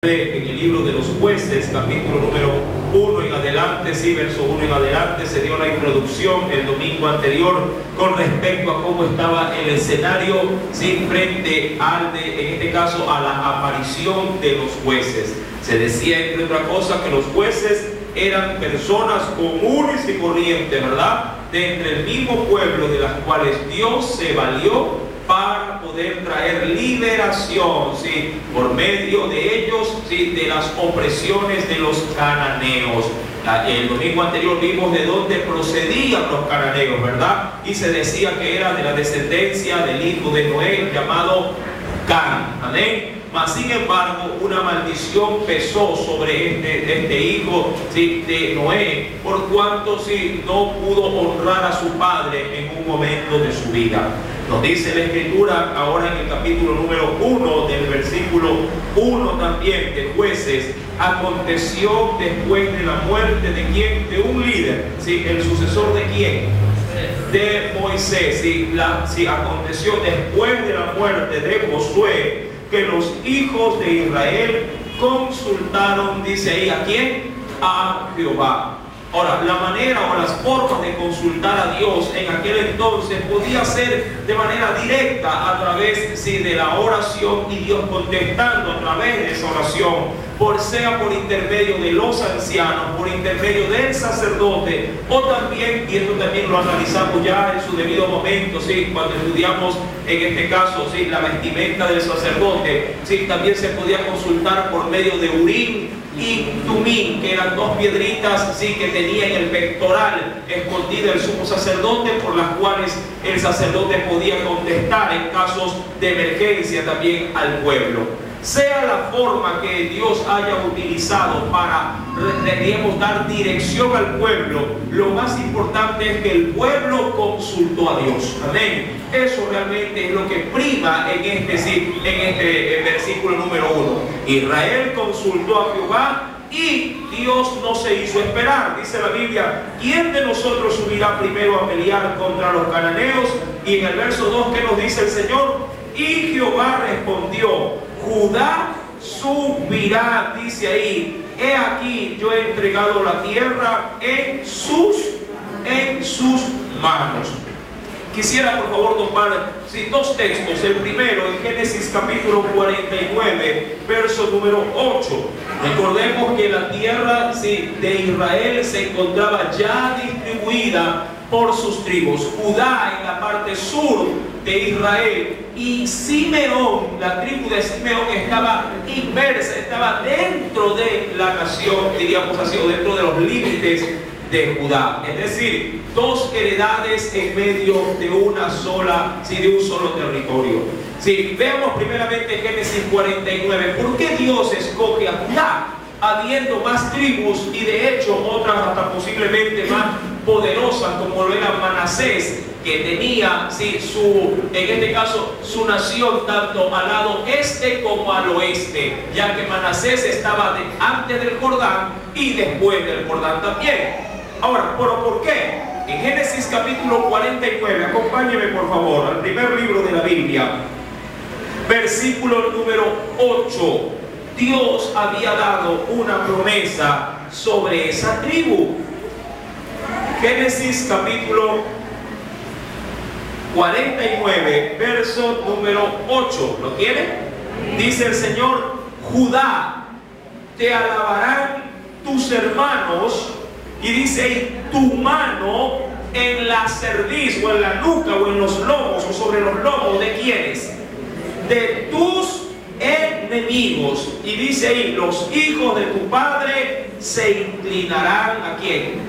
En el libro de los Jueces, capítulo número 1 en adelante, sí, verso 1 en adelante, se dio la introducción el domingo anterior con respecto a cómo estaba el escenario, sí, frente al en este caso, a la aparición de los jueces. Se decía, entre otras cosas, que los jueces eran personas comunes y corrientes, ¿verdad?, de entre el mismo pueblo, de las cuales Dios se valió para poder traer liberación, ¿sí?, por medio de ellos, ¿sí?, de las opresiones de los cananeos. El domingo anterior vimos de dónde procedían los cananeos, ¿verdad? Y se decía que era de la descendencia del hijo de Noé llamado Can. Amén. Mas sin embargo, una maldición pesó sobre este hijo, ¿sí?, de Noé, por cuanto, ¿sí?, no pudo honrar a su padre en un momento de su vida. Nos dice la Escritura ahora en el capítulo número 1 del versículo 1 también de Jueces: aconteció después de la muerte de quién, de un líder, ¿sí?, el sucesor de quién, de Moisés, ¿sí? Aconteció después de la muerte de Josué que los hijos de Israel consultaron, dice ahí, ¿a quién? A Jehová. Ahora, la manera o las formas de consultar a Dios en aquel entonces podía ser de manera directa a través, sí, de la oración, y Dios contestando a través de esa oración, sea por intermedio de los ancianos, por intermedio del sacerdote, o también, y esto también lo analizamos ya en su debido momento, ¿sí?, cuando estudiamos en este caso, ¿sí?, la vestimenta del sacerdote, ¿sí?, también se podía consultar por medio de Urim y Tumim, que eran dos piedritas, sí, que tenía en el pectoral escondido el sumo sacerdote, por las cuales el sacerdote podía contestar en casos de emergencia también al pueblo. Sea la forma que Dios haya utilizado para, deberíamos dar dirección al pueblo, lo más importante es que el pueblo consultó a Dios. Amén. Eso realmente es lo que prima en este versículo número 1. Israel consultó a Jehová y Dios no se hizo esperar. Dice la Biblia: ¿quién de nosotros subirá primero a pelear contra los cananeos? Y en el verso 2, ¿qué nos dice el Señor? Y Jehová respondió: Judá subirá, dice ahí, he aquí yo he entregado la tierra en sus manos. Quisiera por favor tomar, sí, dos textos. El primero en Génesis capítulo 49, verso número 8. Recordemos que la tierra, sí, de Israel se encontraba ya distribuida por sus tribus. Judá en la parte sur de Israel, y Simeón, la tribu de Simeón, estaba inversa, estaba dentro de la nación, diríamos así, o dentro de los límites de Judá. Es decir, dos heredades en medio de una sola, sí, de un solo territorio. Sí, veamos primeramente Génesis 49. ¿Por qué Dios escoge a Judá, habiendo más tribus y de hecho otras hasta posiblemente más poderosas, como lo era Manasés, que tenía, sí, en este caso, su nación tanto al lado este como al oeste, ya que Manasés estaba antes del Jordán y después del Jordán también? Ahora, ¿pero por qué? En Génesis capítulo 49, acompáñeme por favor al primer libro de la Biblia, versículo número 8. Dios había dado una promesa sobre esa tribu. Génesis capítulo 49, verso número 8. ¿Lo tiene? Dice el Señor: Judá, te alabarán tus hermanos. Y dice ahí: tu mano en la cerviz, o en la nuca, o en los lomos, o sobre los lomos de quienes, de tus enemigos. Y dice ahí: los hijos de tu padre se inclinarán ¿a quién?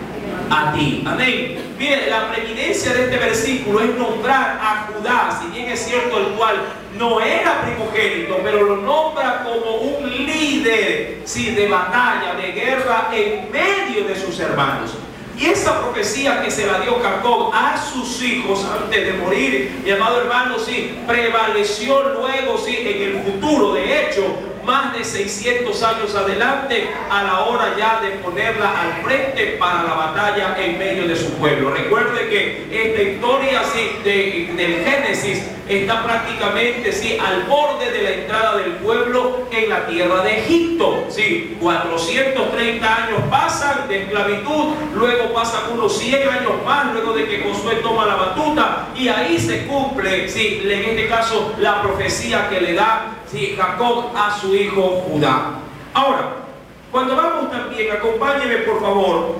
A ti. Amén. Mire, la preeminencia de este versículo es nombrar a Judá, si bien es cierto el cual no era primogénito, pero lo nombra como un líder, sí, de batalla, de guerra en medio de sus hermanos. Y esa profecía que se la dio Jacob a sus hijos antes de morir, mi amado hermano, sí, prevaleció luego, sí, en el futuro. De hecho, más de 600 años adelante, a la hora ya de ponerla al frente para la batalla en medio de su pueblo. Recuerde que esta historia, sí, del Génesis está prácticamente, sí, al borde de la entrada del pueblo en la tierra de Egipto. Sí, 430 años pasan de esclavitud, luego pasan unos 100 años más, luego de que Josué toma la batuta, y ahí se cumple, sí, en este caso, la profecía que le da, sí, Jacob a su hijo Judá. Ahora, cuando vamos también, acompáñenme por favor,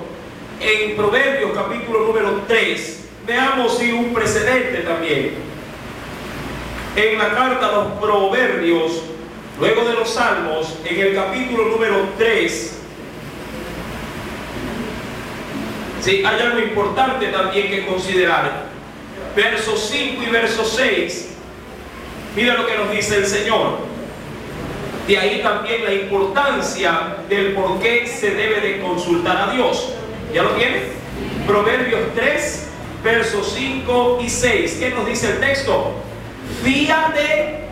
en Proverbios capítulo número 3, veamos sí, un precedente también. En la carta a los Proverbios, luego de los Salmos, en el capítulo número 3, sí, hay algo importante también que considerar. Versos 5 y verso 6, mira lo que nos dice el Señor. De ahí también la importancia del por qué se debe de consultar a Dios. ¿Ya lo tiene? Proverbios 3, versos 5 y 6. ¿Qué nos dice el texto? Fíate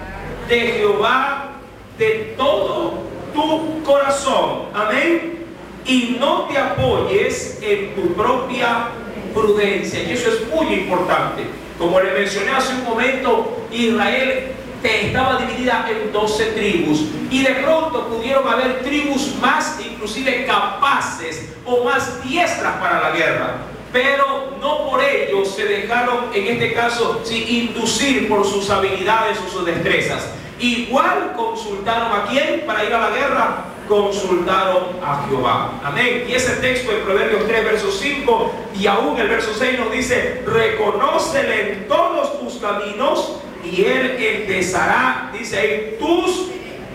de Jehová de todo tu corazón. Amén. Y no te apoyes en tu propia prudencia. Y eso es muy importante. Como le mencioné hace un momento, Israel estaba dividida en 12 tribus, y de pronto pudieron haber tribus más inclusive capaces o más diestras para la guerra, pero no por ello se dejaron, en este caso, inducir por sus habilidades o sus destrezas. Igual consultaron ¿a quién para ir a la guerra? Consultaron a Jehová. Amén. Y ese texto de Proverbios 3, verso 5 y aún el verso 6 nos dice: reconócele en todos tus caminos y Él empezará, dice ahí, tus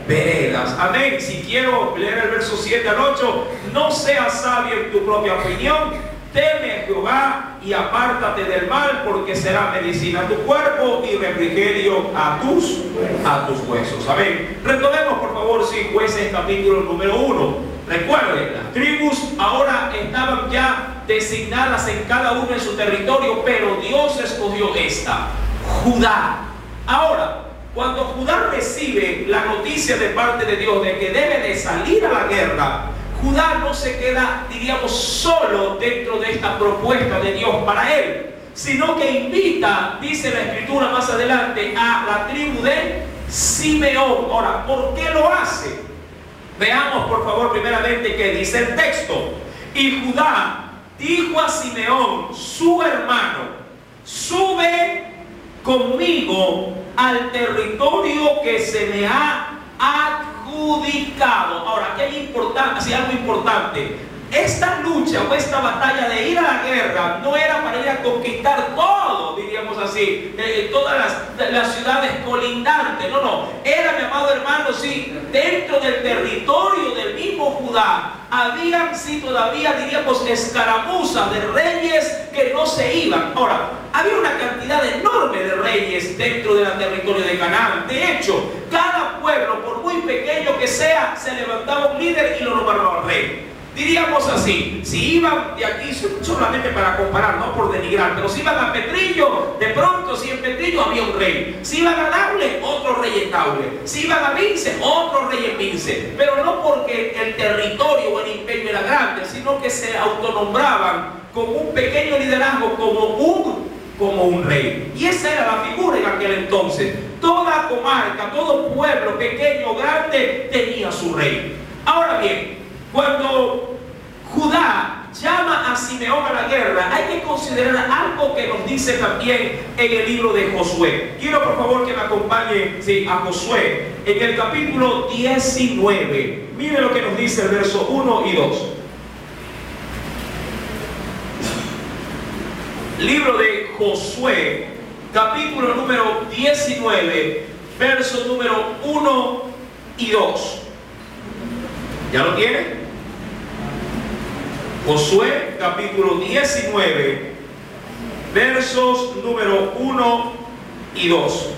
veredas. Amén. Si quiero leer el verso 7 al 8, no seas sabio en tu propia opinión, teme a Jehová y apártate del mal, porque será medicina a tu cuerpo y refrigerio a tus huesos. Amén. Retomemos por favor, sí, Jueces capítulo número 1. Recuerden, las tribus ahora estaban ya designadas en cada uno en su territorio, pero Dios escogió esta, Judá. Ahora, cuando Judá recibe la noticia de parte de Dios de que debe de salir a la guerra, Judá no se queda, diríamos, solo dentro de esta propuesta de Dios para él, sino que invita, dice la Escritura más adelante, a la tribu de Simeón. Ahora, ¿por qué lo hace? Veamos por favor primeramente qué dice el texto. Y Judá dijo a Simeón, su hermano: sube conmigo al territorio que se me ha adjudicado. Ahora, aquí hay algo importante. Esta lucha o esta batalla de ir a la guerra no era para ir a conquistar todo, diríamos así, todas las ciudades colindantes. No. Era, mi amado hermano, sí, dentro del territorio del mismo Judá habían, sí, todavía, diríamos, escaramuzas de reyes que no se iban. Ahora, había una cantidad enorme de reyes dentro del territorio de Canaán. De hecho, cada pueblo, por muy pequeño que sea, se levantaba un líder y lo nombraba rey. Diríamos así, si iban de aquí, solamente para comparar, no por denigrar, pero si iban a Petrillo, de pronto si en Petrillo había un rey. Si iban a Daule, otro rey en Daule. Si iban a Vince, otro rey en Vince. Pero no porque el territorio o el imperio era grande, sino que se autonombraban con un pequeño liderazgo como un rey. Y esa era la figura en aquel entonces. Toda comarca, todo pueblo, pequeño o grande, tenía su rey. Ahora bien, cuando Judá llama a Simeón a la guerra, hay que considerar algo que nos dice también en el libro de Josué. Quiero por favor que me acompañe, sí, a Josué en el capítulo 19. Mire lo que nos dice el verso 1 y 2. Libro de Josué, capítulo número 19, verso número 1 y 2. ¿Ya lo tiene? Josué capítulo 19, versos número 1 y 2.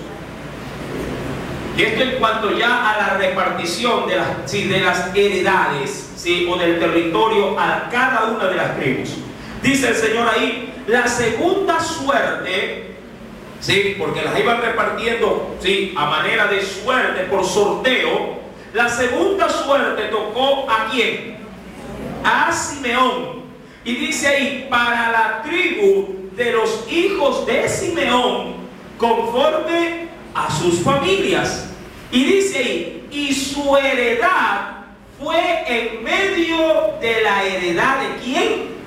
Y esto en cuanto ya a la repartición de las heredades, ¿sí?, o del territorio a cada una de las tribus. Dice el Señor ahí: la segunda suerte, ¿sí?, porque las iban repartiendo, ¿sí?, a manera de suerte, por sorteo. La segunda suerte tocó ¿a quién? A Simeón. Y dice ahí: para la tribu de los hijos de Simeón, conforme a sus familias. Y dice ahí, y su heredad fue en medio de la heredad de ¿quién?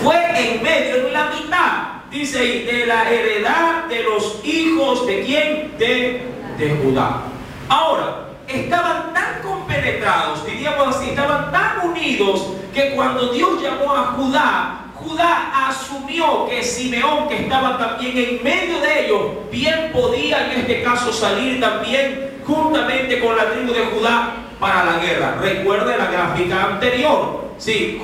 Fue en medio, en la mitad. Dice ahí, de la heredad de los hijos de ¿quién? De Judá. Ahora, estaban tan compenetrados, diríamos así, estaban tan unidos, que cuando Dios llamó a Judá, Judá asumió que Simeón, que estaba también en medio de ellos, bien podía en este caso salir también juntamente con la tribu de Judá para la guerra. Recuerde la gráfica anterior. Sí,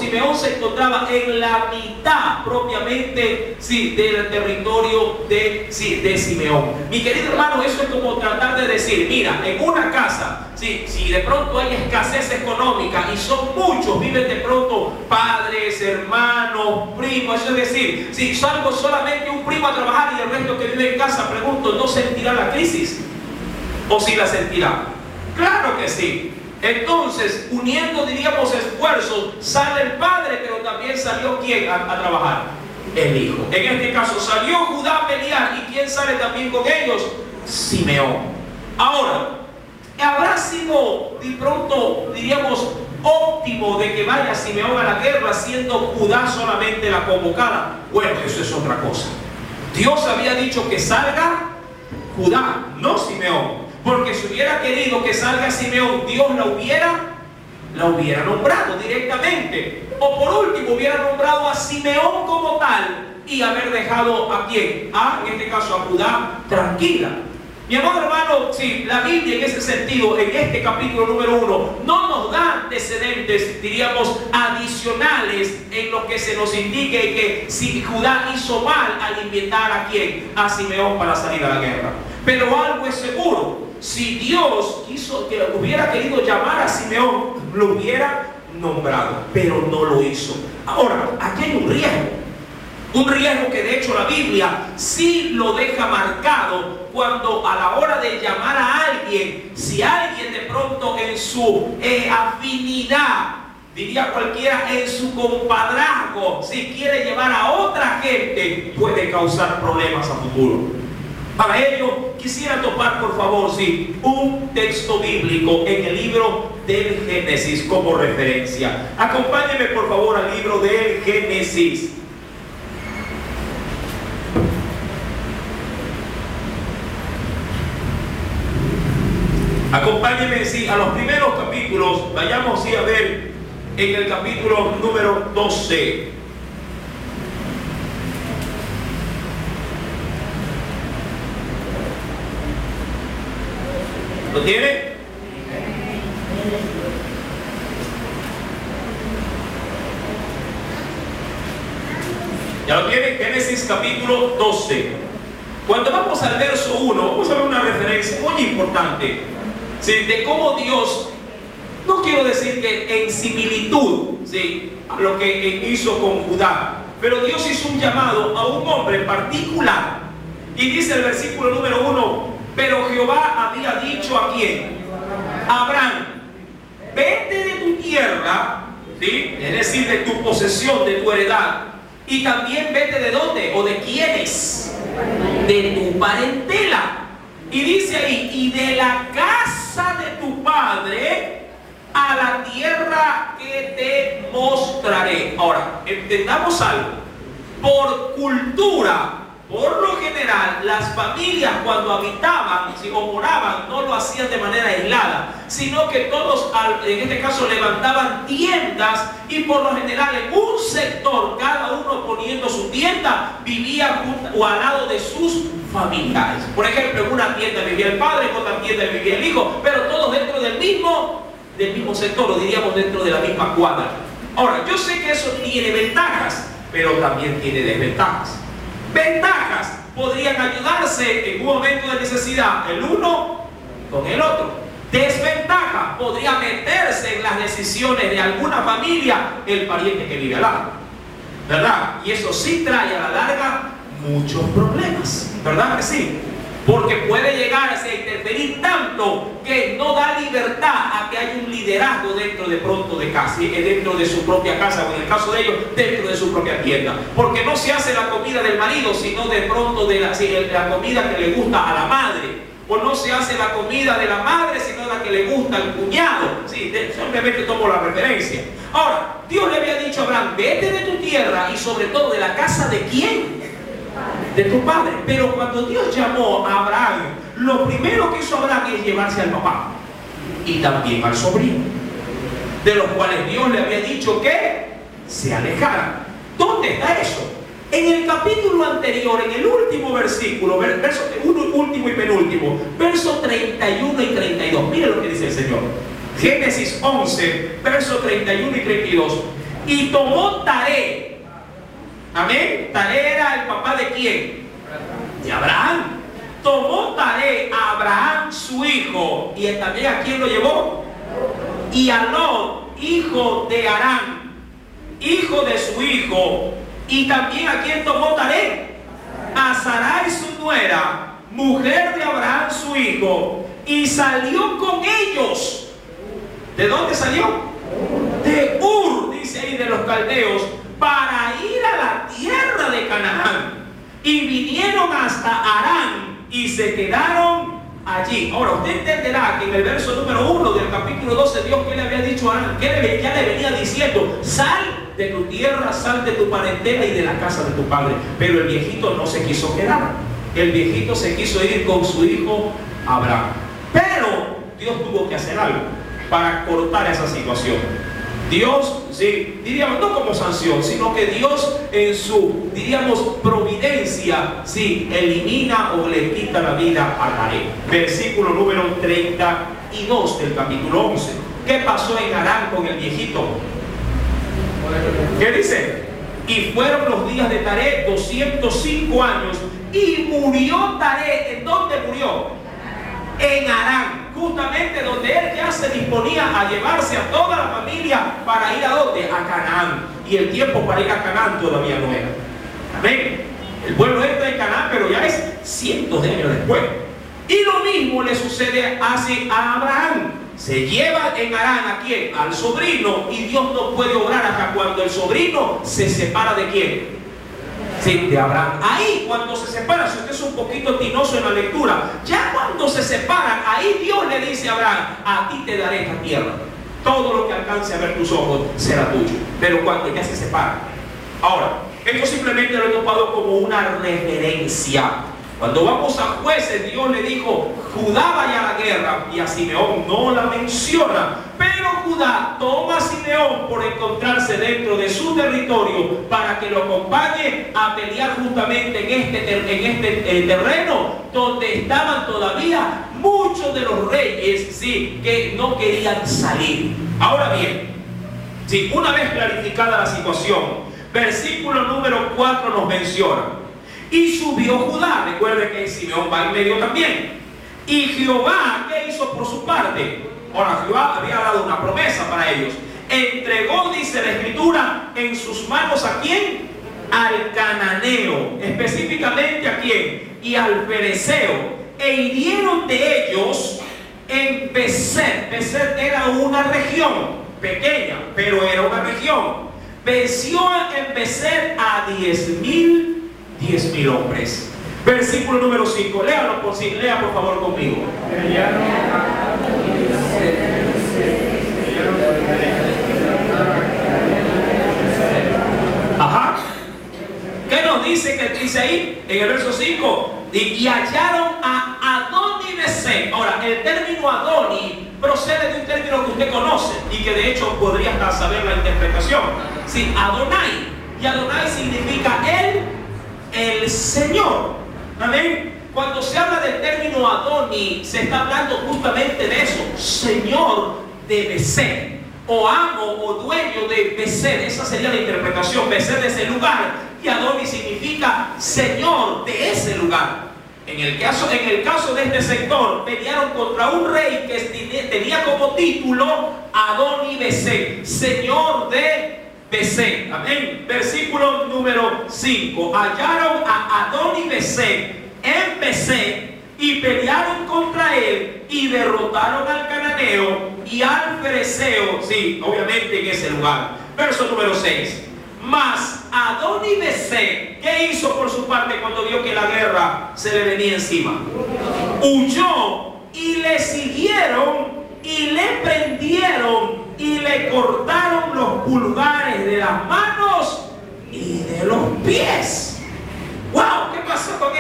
Simeón se encontraba en la mitad propiamente, sí, del territorio de Simeón. Mi querido hermano, eso es como tratar de decir, mira, en una casa, sí, si de pronto hay escasez económica y son muchos, viven de pronto padres, hermanos, primos, eso es decir, si salgo solamente un primo a trabajar y el resto que vive en casa, pregunto, ¿no sentirá la crisis? ¿O sí la sentirá? Claro que sí. Entonces, uniendo, diríamos, esfuerzos, sale el padre, pero también salió ¿quién a trabajar? El hijo. En este caso salió Judá a pelear, ¿y quién sale también con ellos? Simeón. Ahora, ¿habrá sido de pronto, diríamos, óptimo de que vaya Simeón a la guerra siendo Judá solamente la convocada? Bueno, eso es otra cosa. Dios había dicho que salga Judá, no Simeón. Porque si hubiera querido que salga Simeón, Dios la hubiera nombrado directamente. O por último, hubiera nombrado a Simeón como tal y haber dejado ¿a quién? En este caso a Judá tranquila. Mi amado hermano, sí, la Biblia en ese sentido, en este capítulo número 1, no nos da antecedentes, diríamos, adicionales en lo que se nos indique que si Judá hizo mal al invitar ¿a quién? A Simeón para salir a la guerra. Pero algo es seguro. Si Dios hubiera querido llamar a Simeón, lo hubiera nombrado, pero no lo hizo. Ahora, aquí hay un riesgo que de hecho la Biblia sí lo deja marcado cuando a la hora de llamar a alguien, si alguien de pronto en su afinidad, diría cualquiera, en su compadrazgo, si quiere llevar a otra gente, puede causar problemas a futuro. Para ello, quisiera topar, por favor, sí, un texto bíblico en el libro del Génesis como referencia. Acompáñenme, por favor, al libro del Génesis. Acompáñenme, sí, a los primeros capítulos. Vayamos, sí, a ver en el capítulo número 12. ¿Lo tiene? ¿Ya lo tiene? Génesis capítulo 12. Cuando vamos al verso 1, vamos a ver una referencia muy importante, ¿sí? De cómo Dios, no quiero decir que en similitud, ¿sí?, a lo que hizo con Judá, pero Dios hizo un llamado a un hombre en particular. Y dice el versículo número 1, pero Jehová había dicho ¿a quién? A Abraham, vete de tu tierra, ¿sí?, es decir, de tu posesión, de tu heredad, y también vete de dónde, o de quiénes, de tu parentela. Y dice ahí, y de la casa de tu padre a la tierra que te mostraré. Ahora, entendamos algo. Por cultura, por lo general, las familias cuando habitaban o moraban no lo hacían de manera aislada, sino que todos, en este caso, levantaban tiendas y por lo general en un sector, cada uno poniendo su tienda, vivía junto o al lado de sus familiares. Por ejemplo, en una tienda vivía el padre, en otra tienda vivía el hijo, pero todos dentro del mismo sector, o diríamos dentro de la misma cuadra. Ahora, yo sé que eso tiene ventajas, pero también tiene desventajas. Ventajas: podrían ayudarse en un momento de necesidad el uno con el otro. Desventaja: podría meterse en las decisiones de alguna familia el pariente que vive al lado, ¿verdad? Y eso sí trae a la larga muchos problemas, ¿verdad que sí? Porque puede llegarse a interferir tanto que no da libertad a que hay un liderazgo dentro de pronto de casa, dentro de su propia casa, o en el caso de ellos, dentro de su propia tienda. Porque no se hace la comida del marido, sino de pronto de la comida que le gusta a la madre. O no se hace la comida de la madre, sino la que le gusta al cuñado. Sí, simplemente tomo la referencia. Ahora, Dios le había dicho a Abraham, vete de tu tierra y sobre todo de la casa de ¿quién? De tu padre. Pero cuando Dios llamó a Abraham, lo primero que hizo Abraham es llevarse al papá y también al sobrino, de los cuales Dios le había dicho que se alejaran. ¿Dónde está eso? En el capítulo anterior, en el último versículo, último y penúltimo, versos 31 y 32. Mire lo que dice el Señor. Génesis 11, versos 31 y 32. Y tomó Taré. Amén. Taré era el papá de ¿quién? De Abraham. Tomó Taré a Abraham su hijo. ¿Y también a quién lo llevó? Y a Lot, hijo de Harán, hijo de su hijo. Y también a quién tomó Taré, a Sarai su nuera, mujer de Abraham su hijo, y salió con ellos. ¿De dónde salió? De Ur, dice ahí, de los caldeos, para ir a la tierra de Canaán. Y vinieron hasta Harán y se quedaron allí. Ahora usted entenderá que en el verso número 1 del capítulo 12, Dios que le había dicho a Harán, que ya le venía diciendo, sal de tu tierra, sal de tu parentela y de la casa de tu padre. Pero el viejito no se quiso quedar. El viejito se quiso ir con su hijo Abraham. Pero Dios tuvo que hacer algo para cortar esa situación. Dios, sí, diríamos, no como sanción, sino que Dios en su, diríamos, providencia, sí, elimina o le quita la vida a Taré. Versículo número 32 del capítulo 11. ¿Qué pasó en Harán con el viejito? ¿Qué dice? Y fueron los días de Taré 205 años y murió Taré. ¿En dónde murió? En Harán, justamente donde él ya se disponía a llevarse a toda la familia para ir a ¿dónde? A Canaán. Y el tiempo para ir a Canaán todavía no era. Amén. El pueblo entra en Canaán, pero ya es cientos de años después. Y lo mismo le sucede así a Abraham. Se lleva en Harán ¿a quién? Al sobrino, y Dios no puede obrar hasta cuando el sobrino se separa de ¿quién? Sí, de Abraham. Ahí cuando se separa, si usted es un poquito tinoso en la lectura, ya cuando se separan, ahí Dios le dice a Abraham, a ti te daré esta tierra, todo lo que alcance a ver tus ojos será tuyo. Pero cuando ya se separan. Ahora, esto simplemente lo he tomado como una referencia. Cuando vamos a Jueces, Dios le dijo, Judá vaya a la guerra, y a Simeón no la menciona, pero Judá toma a Simeón por encontrarse dentro de su territorio para que lo acompañe a pelear justamente en este terreno donde estaban todavía muchos de los reyes, sí, que no querían salir. Ahora bien, sí, una vez clarificada la situación, versículo número 4 nos menciona: y subió Judá. Recuerde que Simeón va en medio también. Y Jehová, ¿qué hizo por su parte? Ahora, Jehová había dado una promesa para ellos. Entregó, dice la Escritura, en sus manos ¿a quién? Al cananeo. Específicamente ¿a quién? Y al fereceo. E hirieron de ellos en Beset. Beset era una región pequeña, pero era una región. Venció en Beset a 10.000 hombres. Versículo número 5. Léalo por sí, lea por favor conmigo. Ajá. ¿Qué nos dice que dice ahí en el verso 5? Y hallaron a Adoni-Besek. Ahora, el término Adoni procede de un término que usted conoce y que de hecho podría hasta saber la interpretación. Sí, Adonai. Y Adonai significa el Señor. Amén. Cuando se habla del término Adoni, se está hablando justamente de eso, Señor de Beset, o amo o dueño de Beset. Esa sería la interpretación. Beset es el lugar y Adoni significa Señor de ese lugar. En el caso de este sector, pelearon contra un rey que tenía como título Adoni-Beset, Señor de Beset. Amén. Versículo número 5. Hallaron a Adoni-Beset en Beset y pelearon contra él y derrotaron al cananeo y al fereceo, sí, obviamente en ese lugar. Verso número 6. Mas Adoni-Bezek, ¿qué hizo por su parte cuando vio que la guerra se le venía encima? Huyó y le siguieron y le prendieron y le cortaron los pulgares de las manos y de los pies. ¡Wow! ¿Qué pasó con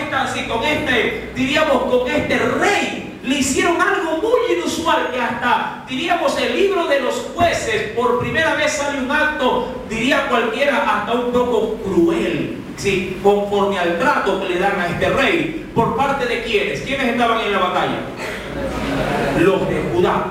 con este rey? Le hicieron algo muy inusual, que hasta, diríamos, el libro de los jueces, por primera vez sale un acto, diría cualquiera, hasta un poco cruel, ¿sí? Conforme al trato que le dan a este rey. ¿Por parte de quiénes? ¿Quiénes estaban en la batalla? Los de Judá.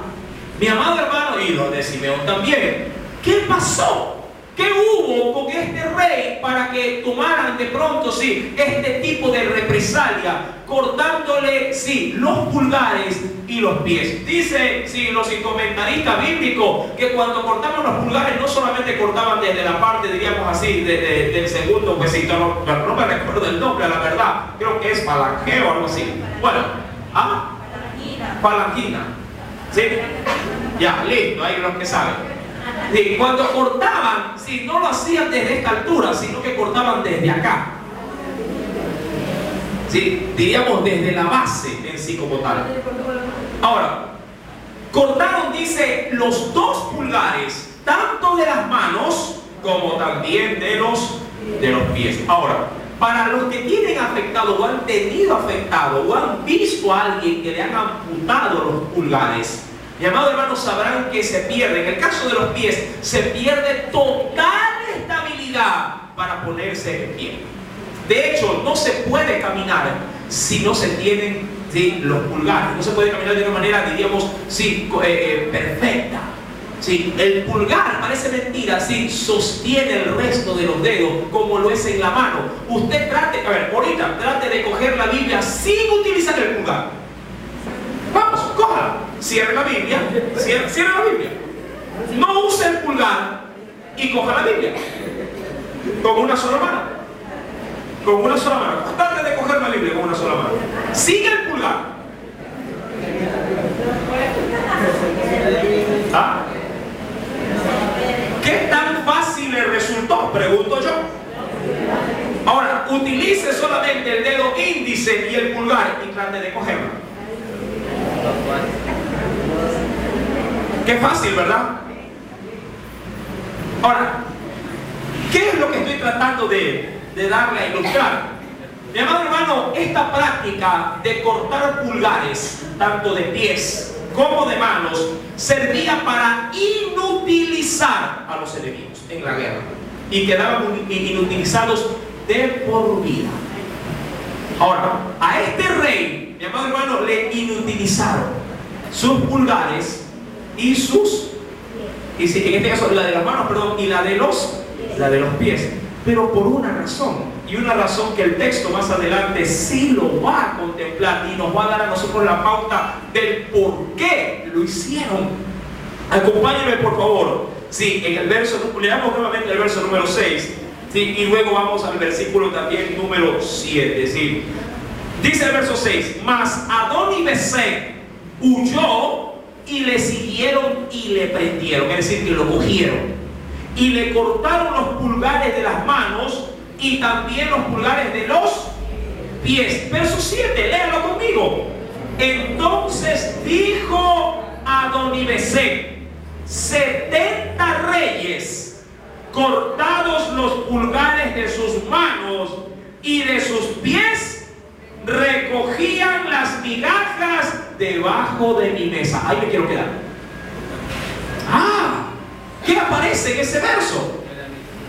Mi amado hermano, y los de Simeón también. ¿Qué pasó? ¿Qué hubo con este rey para que tomaran de pronto, sí, este tipo de represalia, cortándole, sí, los pulgares y los pies? Dice, sí, los comentaristas bíblicos que cuando cortaban los pulgares no solamente cortaban desde la parte, diríamos así, del segundo huesito, no me recuerdo el nombre, la verdad, creo que es falange o algo así. Bueno, falangina. ¿Sí? Ya, listo, ahí los que saben. Sí, cuando cortaban, sí, no lo hacían desde esta altura, sino que cortaban desde acá. Sí, diríamos desde la base en sí como tal. Ahora, cortaron, dice, los 2 pulgares, tanto de las manos como también de los pies. Ahora, para los que tienen afectado o han tenido afectado o han visto a alguien que le han amputado los pulgares, mi amado hermano, sabrán que se pierde, en el caso de los pies, se pierde total estabilidad para ponerse en pie. De hecho, no se puede caminar si no se tienen, ¿sí?, los pulgares. No se puede caminar de una manera, diríamos, sí, perfecta. Sí, el pulgar, parece mentira, sí, sostiene el resto de los dedos como lo es en la mano. Usted trate, a ver, ahorita trate de coger la Biblia sin utilizar el pulgar. Vamos, cójala. Cierre la Biblia, cierre la Biblia. No use el pulgar y coja la Biblia. Con una sola mano. Con una sola mano. Trate de coger la Biblia con una sola mano. Sigue el pulgar. ¿Ah? ¿Qué tan fácil le resultó? Pregunto yo. Ahora, utilice solamente el dedo índice y el pulgar y trate de cogerla. Qué fácil, ¿verdad? Ahora, ¿qué es lo que estoy tratando de darle a ilustrar? Mi amado hermano, esta práctica de cortar pulgares, tanto de pies como de manos, servía para inutilizar a los enemigos en la guerra. Y quedaban inutilizados de por vida. Ahora, a este rey, mi amado hermano, le inutilizaron sus pulgares y sus, en este caso la de las manos, perdón, y la de los pies, pero por una razón, y una razón que el texto más adelante sí lo va a contemplar y nos va a dar a nosotros la pauta del por qué lo hicieron. Acompáñenme por favor, sí, en el verso, leamos nuevamente el verso número 6, sí, y luego vamos al versículo también número 7, sí. Dice el verso 6, mas Adoni-Bezek huyó y le siguieron y le prendieron, es decir, que lo cogieron y le cortaron los pulgares de las manos y también los pulgares de los pies. Verso 7, léalo conmigo. Entonces dijo Adoni-Bezek: 70 reyes, cortados los pulgares de sus manos y de sus pies, recogían las migajas debajo de mi mesa. Ahí me quiero quedar. ¿Qué aparece en ese verso?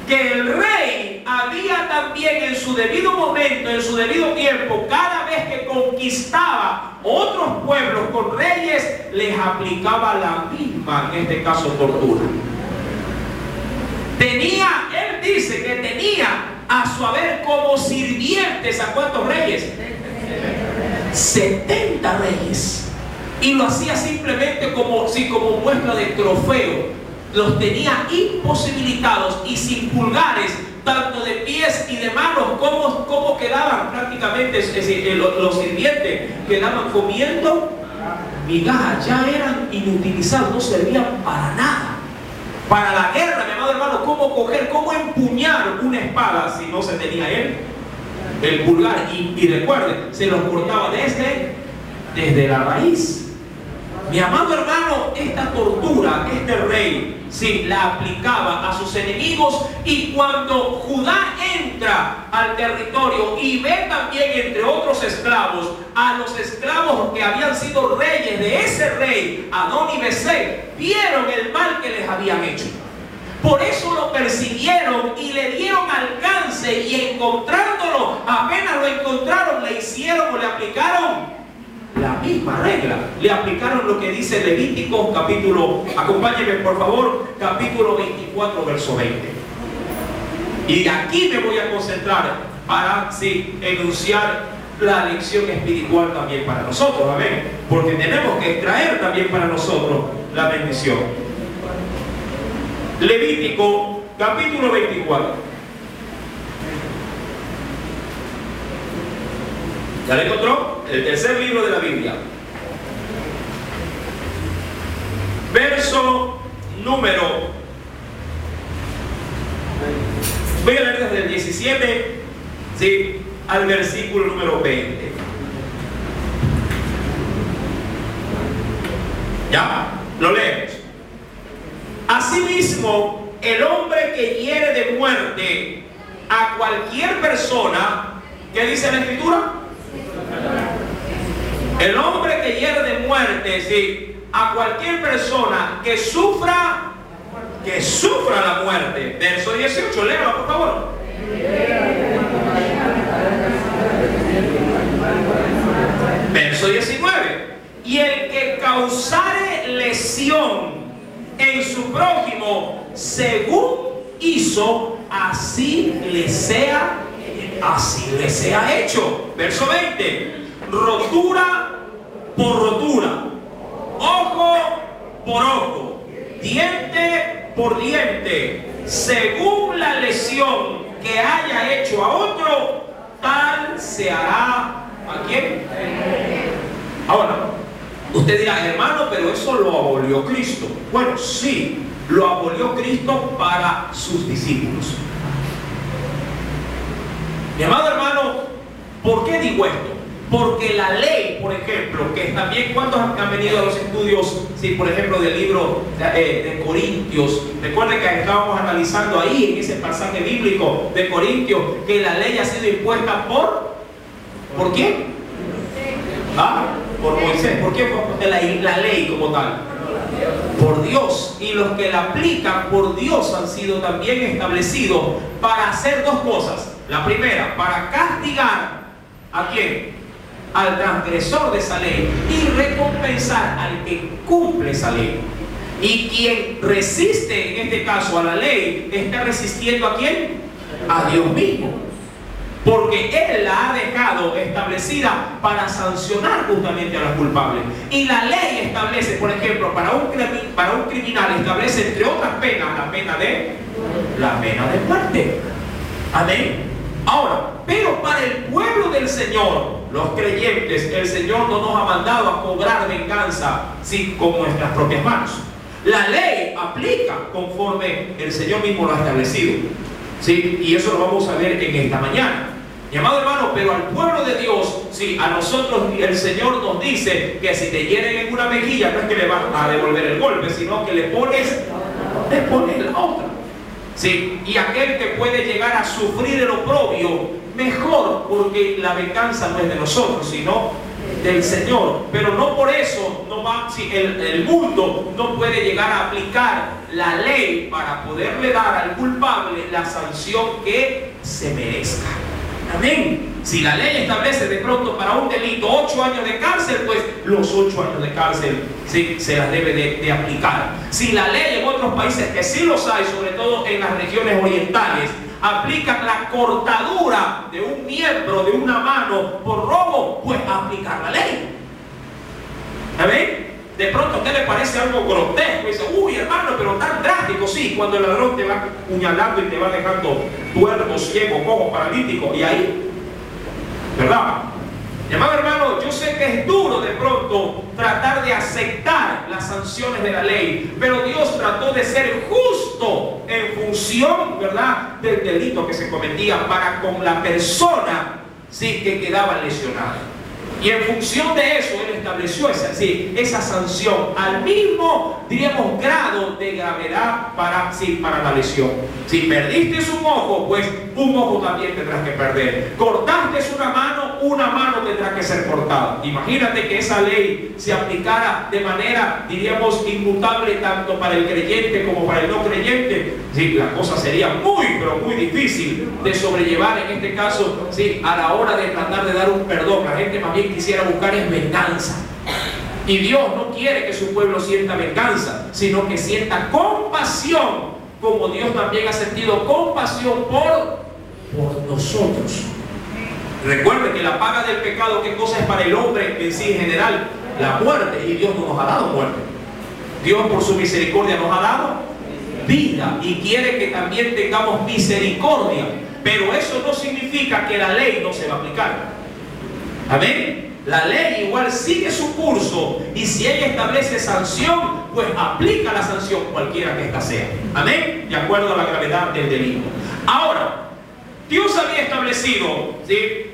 Que el rey había también en su debido momento, en su debido tiempo, cada vez que conquistaba otros pueblos con reyes, les aplicaba la misma, en este caso, tortura. Él dice que tenía a su haber como sirvientes ¿a cuántos reyes? 70 reyes. Y lo hacía simplemente como muestra de trofeo. Los tenía imposibilitados y sin pulgares tanto de pies y de manos, cómo quedaban prácticamente, es decir, los sirvientes quedaban comiendo migajas, ya eran inutilizados, no servían para nada. Para la guerra, mi amado hermano, cómo empuñar una espada si no se tenía el pulgar. Y recuerden, se los cortaba desde la raíz. Mi amado hermano, esta tortura, este rey, sí, la aplicaba a sus enemigos. Y cuando Judá entra al territorio y ve también, entre otros esclavos, a los esclavos que habían sido reyes de ese rey, Adón y Besé, vieron el mal que les habían hecho. Por eso lo persiguieron y le dieron alcance, y encontrándolo, apenas lo encontraron, le hicieron o le aplicaron la misma regla. Le aplicaron lo que dice Levítico capítulo, acompáñenme por favor, capítulo 24, verso 20. Y aquí me voy a concentrar para enunciar la lección espiritual también para nosotros, amén, porque tenemos que extraer también para nosotros la bendición. Levítico capítulo 24. ¿Ya le encontró? El tercer libro de la Biblia. Verso número, voy a leer desde el 17, ¿sí?, al versículo número 20. ¿Ya? Lo leemos. Asimismo, el hombre que hiere de muerte a cualquier persona, ¿qué dice la Escritura? El hombre que hiere de muerte, sí, a cualquier persona que sufra la muerte. Verso 18, léalo por favor. Verso 19. Y el que causare lesión en su prójimo según hizo, así le sea hecho. Verso 20. Rotura por rotura, ojo por ojo, diente por diente, según la lesión que haya hecho a otro, tal se hará ¿a quién? Ahora, usted dirá, hermano, pero eso lo abolió Cristo. Bueno, sí, lo abolió Cristo para sus discípulos. Mi amado hermano, ¿por qué digo esto? Porque la ley, por ejemplo, que también, ¿cuántos han venido a los estudios, sí, por ejemplo, del libro de Corintios? Recuerden que estábamos analizando ahí, en ese pasaje bíblico de Corintios, que la ley ha sido impuesta ¿por quién? Por Moisés. ¿Por qué? Porque la ley como tal, por Dios. Y los que la aplican por Dios han sido también establecidos para hacer dos cosas. La primera, para castigar ¿a quién? Al transgresor de esa ley, y recompensar al que cumple esa ley. Y quien resiste, en este caso a la ley, está resistiendo ¿a quién? A Dios mismo, porque Él la ha dejado establecida para sancionar justamente a los culpables. Y la ley establece, por ejemplo, para un criminal establece, entre otras penas, la pena de muerte. Amén. Ahora, pero para el pueblo del Señor, los creyentes, el Señor no nos ha mandado a cobrar venganza, sí, con nuestras propias manos. La ley aplica conforme el Señor mismo lo ha establecido, sí, y eso lo vamos a ver en esta mañana. Mi amado hermano, pero al pueblo de Dios, sí, a nosotros el Señor nos dice que si te hieren en una mejilla, no es que le vas a devolver el golpe, sino que le pones la otra. Sí, y aquel que puede llegar a sufrir el oprobio, mejor, porque la venganza no es de nosotros, sino del Señor. Pero no por eso el mundo no puede llegar a aplicar la ley para poderle dar al culpable la sanción que se merezca. Amén. Si la ley establece de pronto para un delito 8 años de cárcel, pues los 8 años de cárcel sí, se las debe de aplicar. Si la ley en otros países, que sí los hay, sobre todo en las regiones orientales, aplican la cortadura de un miembro, de una mano por robo, pues aplicar la ley. ¿Amén? De pronto a usted le parece algo grotesco y dice, uy hermano, pero tan drástico, sí, sí, cuando el ladrón te va puñalando y te va dejando tuerto, ciego, cojo, paralítico, y ahí, ¿verdad? Mi amado hermano, yo sé que es duro de pronto tratar de aceptar las sanciones de la ley, pero Dios trató de ser justo en función, ¿verdad?, del delito que se cometía para con la persona, sí, que quedaba lesionada. Y en función de eso, Él estableció esa sanción al mismo, diríamos, grado de gravedad para la lesión. Si perdiste un ojo, pues un ojo también tendrás que perder. Cortaste una mano tendrá que ser cortada. Imagínate que esa ley se aplicara de manera, diríamos, inmutable tanto para el creyente como para el no creyente. Sí, la cosa sería muy, pero muy difícil de sobrellevar en este caso, sí, a la hora de tratar de dar un perdón. La gente más bien quisiera buscar es venganza. Y Dios no quiere que su pueblo sienta venganza, sino que sienta compasión, como Dios también ha sentido compasión por nosotros. Recuerde que la paga del pecado, ¿qué cosa es para el hombre en sí en general? La muerte. Y Dios no nos ha dado muerte. Dios por su misericordia nos ha dado vida y quiere que también tengamos misericordia. Pero eso no significa que la ley no se va a aplicar. Amén. La ley igual sigue su curso, y si ella establece sanción, pues aplica la sanción cualquiera que ésta sea. Amén. De acuerdo a la gravedad del delito. Ahora, Dios había establecido, ¿sí?,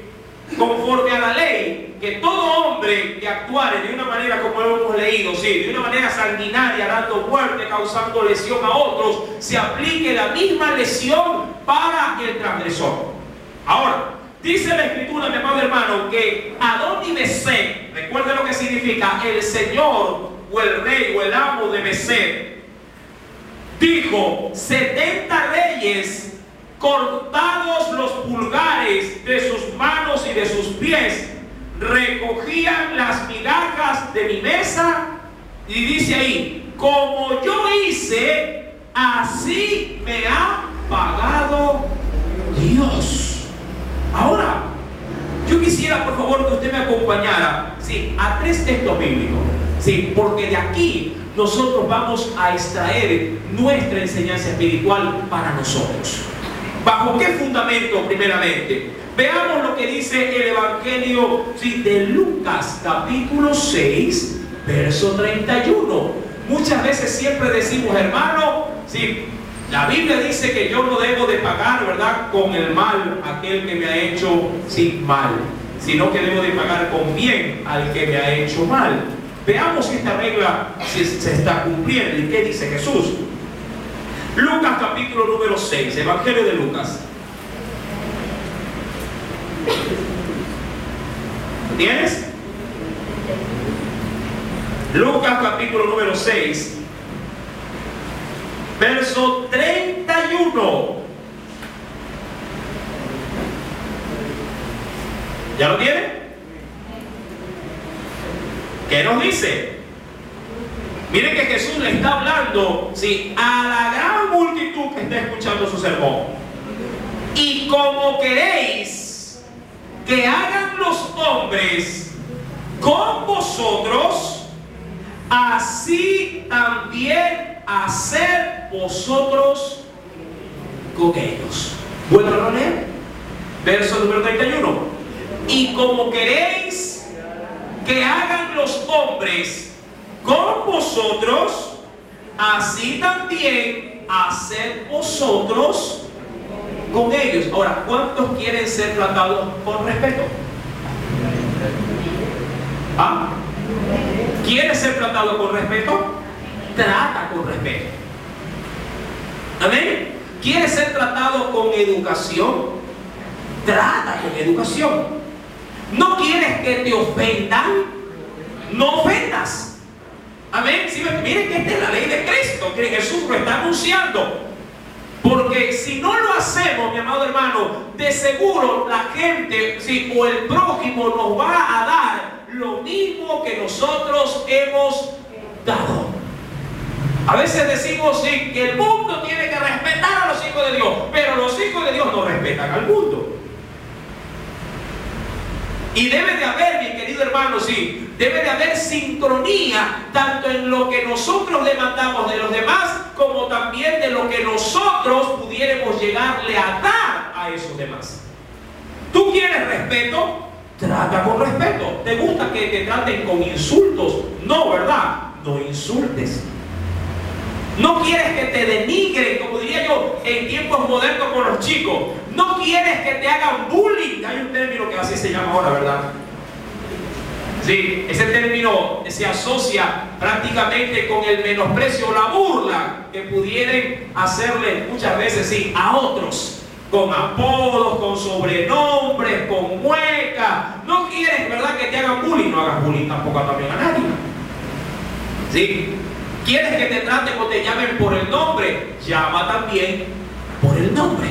conforme a la ley, que todo hombre que actuare de una manera, como lo hemos leído, ¿sí?, de una manera sanguinaria, dando muerte, causando lesión a otros, se aplique la misma lesión para el transgresor. Ahora, dice la Escritura, mi amado hermano, que Adón-Besed, recuerde lo que significa el señor o el rey o el amo de Besed, dijo: 70 reyes cortados los pulgares de sus manos y de sus pies, recogían las migajas de mi mesa, y dice ahí: como yo hice, así me ha pagado Dios. Ahora, yo quisiera, por favor, que usted me acompañara, sí, a 3 textos bíblicos, sí, porque de aquí nosotros vamos a extraer nuestra enseñanza espiritual para nosotros. ¿Bajo qué fundamento? Primeramente, veamos lo que dice el Evangelio, sí, de Lucas, capítulo 6, verso 31. Muchas veces siempre decimos, hermano, sí, la Biblia dice que yo no debo de pagar, ¿verdad?, con el mal aquel que me ha hecho, sí, mal, sino que debo de pagar con bien al que me ha hecho mal. Veamos si esta regla se está cumpliendo. ¿Y qué dice Jesús? Lucas capítulo número 6, Evangelio de Lucas. ¿Tienes? Lucas capítulo número 6, verso 31. ¿Ya lo tiene? ¿Qué nos dice? Miren que Jesús le está hablando, sí, a la gran multitud que está escuchando su sermón. Y como queréis que hagan los hombres con vosotros, así también haced vosotros con ellos. ¿Vuelvo a leer? Verso número 31. Y como queréis que hagan los hombres con vosotros, así también haced vosotros con ellos. Ahora, ¿cuántos quieren ser tratados con respeto? ¿Ah? ¿Quieres ser tratado con respeto? Trata con respeto. ¿Amén? ¿Quieres ser tratado con educación? Trata con educación. ¿No quieres que te ofendan? No ofendas. Amén. ¿Sí? Miren que esta es la ley de Cristo, que Jesús lo está anunciando. Porque si no lo hacemos, mi amado hermano, de seguro la gente, sí, o el prójimo nos va a dar lo mismo que nosotros hemos dado. A veces decimos, sí, que el mundo tiene que respetar a los hijos de Dios, pero los hijos de Dios no respetan al mundo. Y debe de haber, mi querido hermano, sí, debe de haber sincronía tanto en lo que nosotros demandamos de los demás como también de lo que nosotros pudiéramos llegarle a dar a esos demás. ¿Tú quieres respeto? Trata con respeto. ¿Te gusta que te traten con insultos? No, ¿verdad? No insultes. No quieres que te denigren, como diría yo, en tiempos modernos con los chicos. No quieres que te hagan bullying. Hay un término que así se llama ahora, ¿verdad? Sí, ese término se asocia prácticamente con el menosprecio o la burla que pudieran hacerle muchas veces, sí, a otros, con apodos, con sobrenombres, con muecas. No quieres, ¿verdad?, que te hagan bullying. No hagas bullying tampoco también a nadie. ¿Sí? ¿Quieres que te traten o te llamen por el nombre? Llama también por el nombre.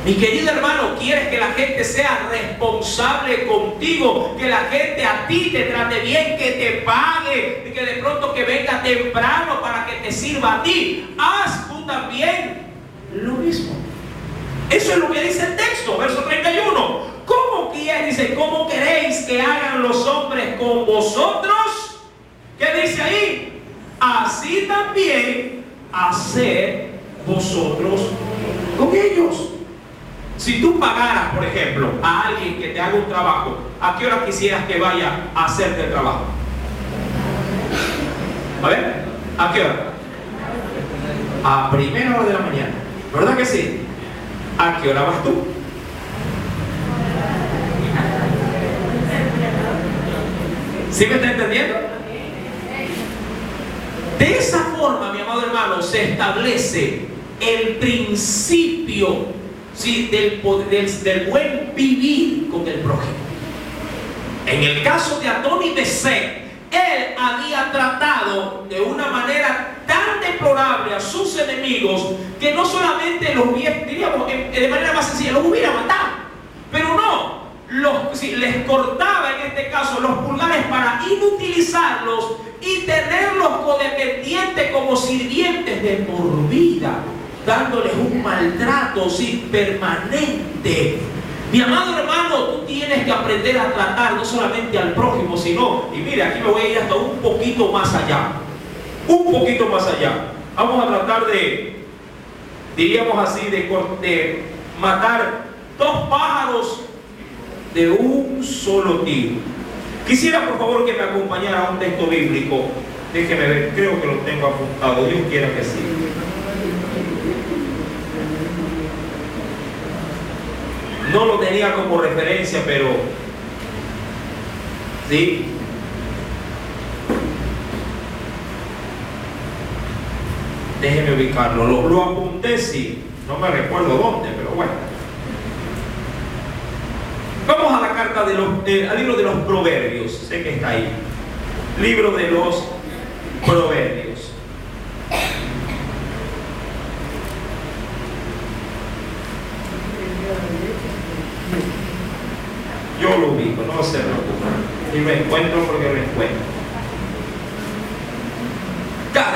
Mi querido hermano, ¿quieres que la gente sea responsable contigo? Que la gente a ti te trate bien, que te pague, que de pronto que venga temprano para que te sirva a ti. Haz tú también lo mismo. Eso es lo que dice el texto, verso 31. ¿Cómo quieres? Dice, ¿cómo queréis que hagan los hombres con vosotros? ¿Qué dice ahí? Así también haced vosotros con ellos. Si tú pagaras, por ejemplo, a alguien que te haga un trabajo, ¿a qué hora quisieras que vaya a hacerte el trabajo? A ver, ¿a qué hora? A primera hora de la mañana, ¿verdad que sí? ¿A qué hora vas tú? ¿Sí me está entendiendo? De esa forma, mi amado hermano, se establece el principio, ¿sí?, del buen vivir con el prójimo. En el caso de Adón y Mesec, él había tratado de una manera tan deplorable a sus enemigos que no solamente los hubiera, diríamos de manera más sencilla, los hubiera matado, pero no, les cortaba en este caso los pulgares para inutilizarlos y tenerlos codependientes como sirvientes de por vida, dándoles un maltrato, sí, permanente. Mi amado hermano, tú tienes que aprender a tratar no solamente al prójimo, sino, y mira, aquí me voy a ir hasta un poquito más allá. Un poquito más allá. Vamos a tratar de, diríamos así, de matar dos pájaros de un solo tiro. Quisiera, por favor, que me acompañara a un texto bíblico. Déjeme ver, creo que lo tengo apuntado. Dios quiera que sí. No lo tenía como referencia, pero sí. Déjeme ubicarlo. Lo apunté, sí. No me recuerdo dónde, pero bueno. Vamos a la carta al libro de los Proverbios. Sé que está ahí. Libro de los Proverbios. Yo lo ubico, no se preocupen. Y me encuentro porque me encuentro.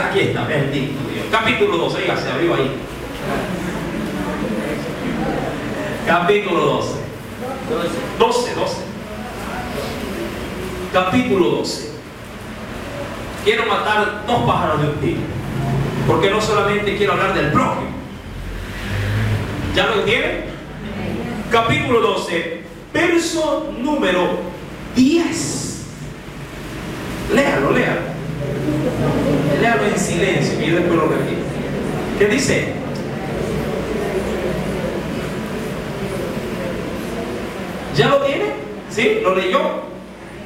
Aquí está, bendito Dios. Capítulo 12, ya se abrió ahí. Capítulo 12. 12. Capítulo 12. Quiero matar dos pájaros de un tiro. Porque no solamente quiero hablar del prójimo. ¿Ya lo tienen? Capítulo 12. Verso número 10. Léalo. Léalo en silencio y yo después lo repito. ¿Qué dice? ¿Ya lo tiene? ¿Sí? ¿Lo leyó?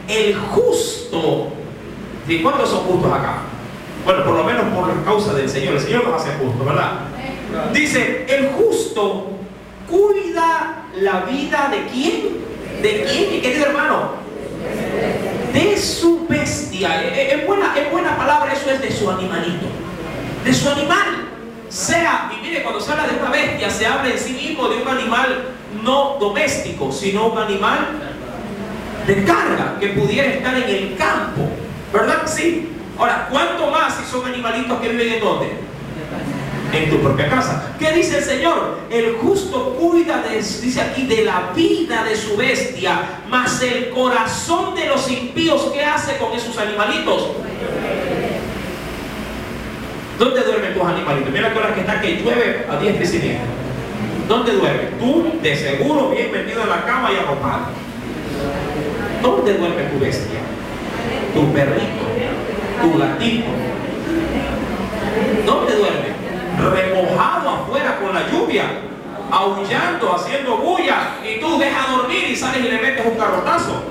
El justo. ¿Y cuántos son justos acá? Bueno, por lo menos por la causa del Señor. El Señor nos hace justos, ¿verdad? Dice, el justo cuida la vida ¿de quién? ¿De quién, mi querido hermano? De su bestia. Es buena palabra, eso es de su animalito. De su animal. Y mire, cuando se habla de una bestia, se habla en sí mismo de un animal no doméstico, sino un animal de carga, que pudiera estar en el campo. ¿Verdad? Sí. Ahora, ¿cuánto más si son animalitos que viven en dónde? En tu propia casa. ¿Qué dice el Señor? El justo cuida, dice aquí, de la vida de su bestia, mas el corazón de los impíos, ¿qué hace con esos animalitos? ¿Dónde duermen tus animalitos? Mira que ahora que está que llueve a diestra y siniestra. ¿Dónde duermes? Tú, de seguro, bien metido en la cama y arropado. ¿Dónde duerme tu bestia? Tu perrito, tu gatito. ¿Dónde duerme? Remojado afuera con la lluvia, aullando, haciendo bulla, y tú dejas dormir y sales y le metes un garrotazo.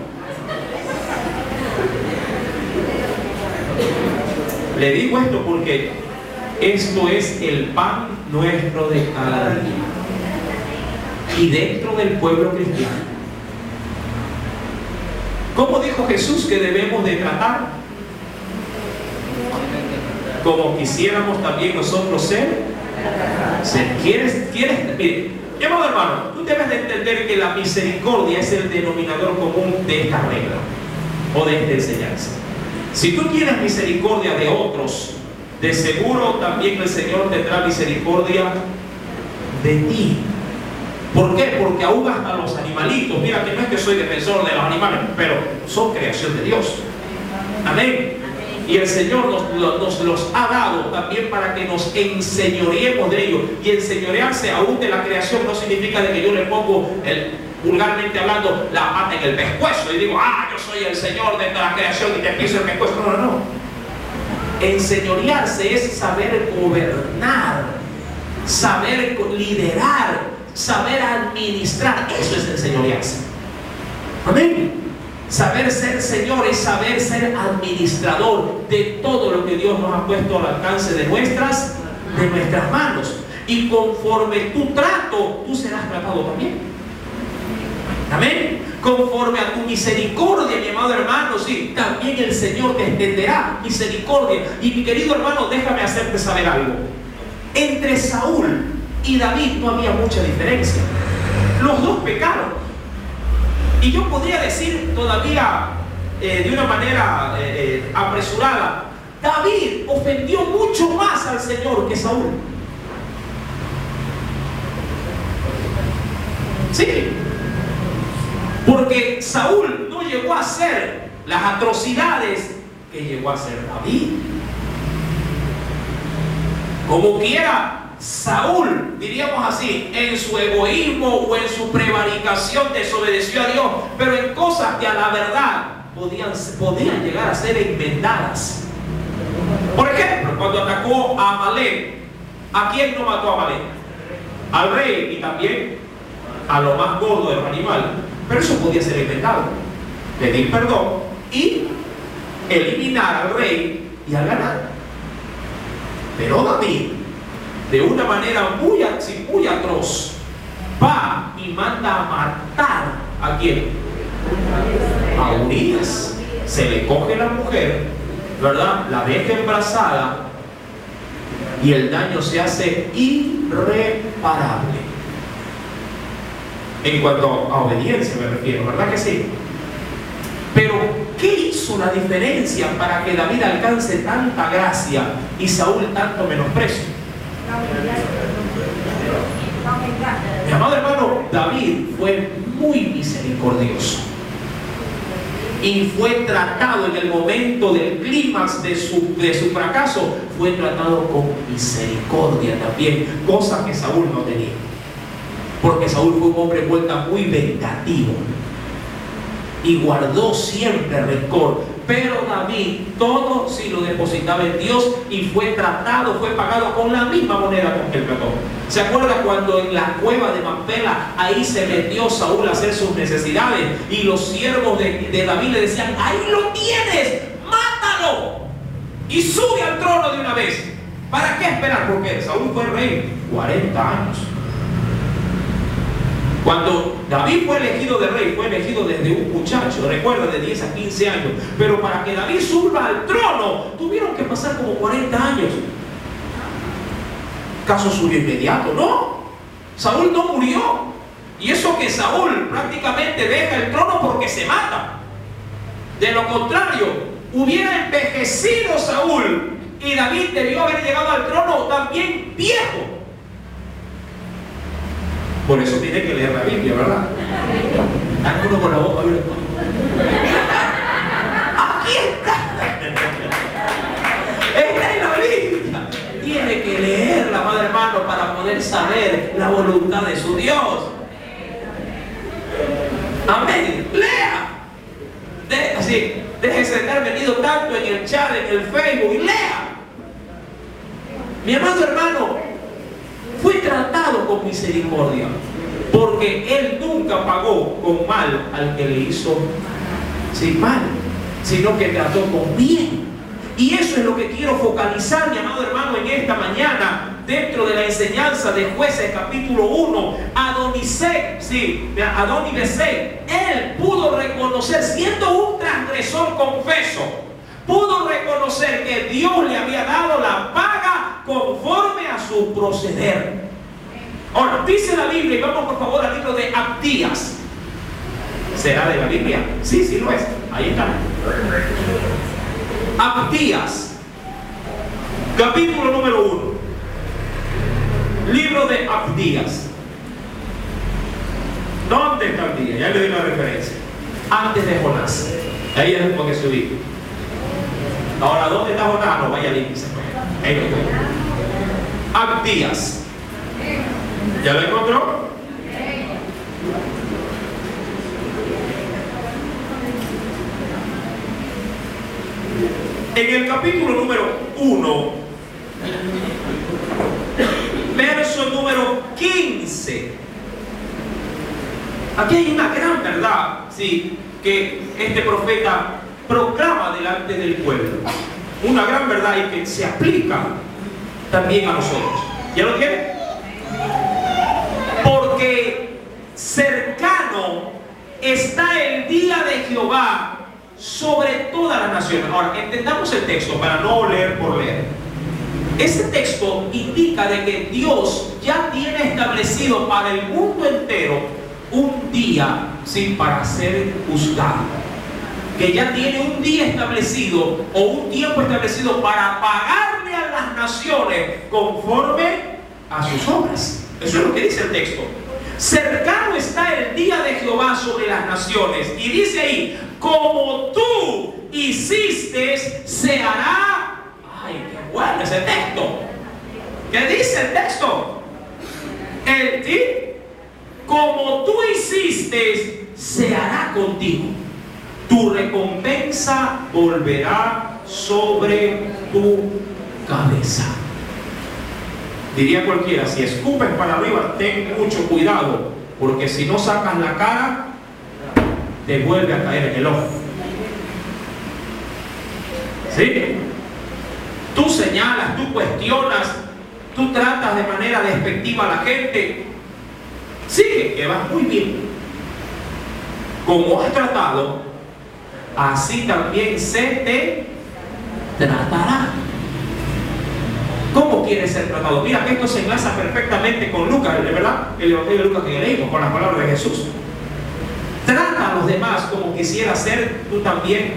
Le digo esto porque esto es el pan nuestro de cada día. Y dentro del pueblo cristiano, ¿cómo dijo Jesús que debemos de tratar? Como quisiéramos también nosotros ser. ¿Quieres? Mire, mi amado hermano, tú debes de entender que la misericordia es el denominador común de esta regla o de esta enseñanza. Si tú tienes misericordia de otros, de seguro también el Señor tendrá misericordia de ti. ¿Por qué? Porque aún hasta los animalitos, mira que no es que soy defensor de los animales, pero son creación de Dios. Amén. Y el Señor nos los ha dado también para que nos enseñoreemos de ellos. Y enseñorearse aún de la creación no significa de que yo le pongo, vulgarmente hablando, la pata en el pescuezo y digo, yo soy el Señor de la creación y te piso el pescuezo. No, no, no. Enseñorearse es saber gobernar, saber liderar, saber administrar. Eso es enseñorearse. Amén. Saber ser Señor es saber ser administrador de todo lo que Dios nos ha puesto al alcance de nuestras manos. Y conforme tu trato, tú serás tratado también. Amén. Conforme a tu misericordia, mi amado hermano, sí, también el Señor te extenderá misericordia. Y mi querido hermano, déjame hacerte saber algo. Entre Saúl y David no había mucha diferencia. Los dos pecaron. Y yo podría decir todavía de una manera apresurada, David ofendió mucho más al Señor que Saúl. Sí, porque Saúl no llegó a hacer las atrocidades que llegó a hacer David. Como quiera, Saúl, diríamos así, en su egoísmo o en su prevaricación desobedeció a Dios, pero en cosas que a la verdad podían llegar a ser enmendadas. Por ejemplo, cuando atacó a Amalek, ¿a quién no mató a Amalek? Al rey y también a lo más gordo de los animales. Pero eso podía ser enmendado. Pedir perdón y eliminar al rey y al ganado. Pero David, de una manera muy atroz, va y manda a matar ¿a quién? A Urías. Se le coge la mujer, ¿verdad? La deja embarazada y el daño se hace irreparable. En cuanto a obediencia me refiero, ¿verdad que sí? Pero ¿qué hizo la diferencia para que David alcance tanta gracia y Saúl tanto menosprecio? Mi amado hermano, David fue muy misericordioso y fue tratado en el momento del clímax de su fracaso, fue tratado con misericordia también, cosa que Saúl no tenía, porque Saúl fue un hombre vuelta muy vengativo y guardó siempre rencor. Pero David todo sí lo depositaba en Dios y fue tratado, fue pagado con la misma moneda con que él trató. ¿Se acuerda cuando en la cueva de Macpela ahí se metió Saúl a hacer sus necesidades y los siervos de David le decían, ahí lo tienes, mátalo y sube al trono de una vez? ¿Para qué esperar? Porque Saúl fue rey 40 años. Cuando David fue elegido de rey, fue elegido desde un muchacho, recuerda, de 10 a 15 años. Pero para que David suba al trono, tuvieron que pasar como 40 años. ¿Caso suyo inmediato? No. Saúl no murió. Y eso que Saúl prácticamente deja el trono porque se mata. De lo contrario, hubiera envejecido Saúl y David debió haber llegado al trono también viejo. Por eso tiene que leer la Biblia, ¿verdad? Dan uno con la boca abierta. Aquí está. Está en la Biblia. tiene que leerla, amado hermano, para poder saber la voluntad de su Dios. Amén. Lea. Déjese de estar metido tanto en el chat, en el Facebook, y lea. Mi amado hermano, fue tratado con misericordia, porque Él nunca pagó con mal al que le hizo mal, sino que trató con bien. Y eso es lo que quiero focalizar, mi amado hermano, en esta mañana, dentro de la enseñanza de Jueces capítulo 1. Adonibesec, él pudo reconocer, siendo un transgresor confeso, pudo reconocer que Dios le había dado la paga conforme a su proceder. Ahora, dice la Biblia, y vamos por favor al libro de Abdías. ¿Será de la Biblia? Sí, sí lo es. Ahí está. Abdías, capítulo número 1. Libro de Abdías. ¿Dónde está Abdías? Ya le doy la referencia. Antes de Jonás. Ahí es lo que se ubica. Ahora, ¿dónde está Jonás? No, vaya límpice. Ahí lo tengo. Abdías. ¿Ya lo encontró? En el capítulo número 1, verso número 15. Aquí hay una gran verdad, sí, que este profeta proclama delante del pueblo. Una gran verdad y que se aplica también a nosotros. ¿Ya lo tiene? Porque cercano está el día de Jehová sobre todas las naciones. Ahora, entendamos el texto para no leer por leer. Ese texto indica de que Dios ya tiene establecido para el mundo entero un día, ¿sí?, para ser juzgado. Que ya tiene un día establecido o un tiempo establecido para pagarle a las naciones conforme a sus obras. Eso es lo que dice el texto. Cercano está el día de Jehová sobre las naciones. Y dice ahí, como tú hiciste, se hará. Ay, qué bueno ese texto. ¿Qué dice el texto? Como tú hiciste, se hará contigo. Tu recompensa volverá sobre tu cabeza. Diría cualquiera, si escupes para arriba, ten mucho cuidado, porque si no sacas la cara, te vuelve a caer en el ojo. ¿Sí? Tú señalas, tú cuestionas, tú tratas de manera despectiva a la gente. Sigue, que vas muy bien. Como has tratado, así también se te tratará. ¿Cómo quieres ser tratado? Mira que esto se enlaza perfectamente con Lucas, ¿de verdad? El Evangelio de Lucas que leímos, con las palabras de Jesús. Trata a los demás como quisieras ser tú también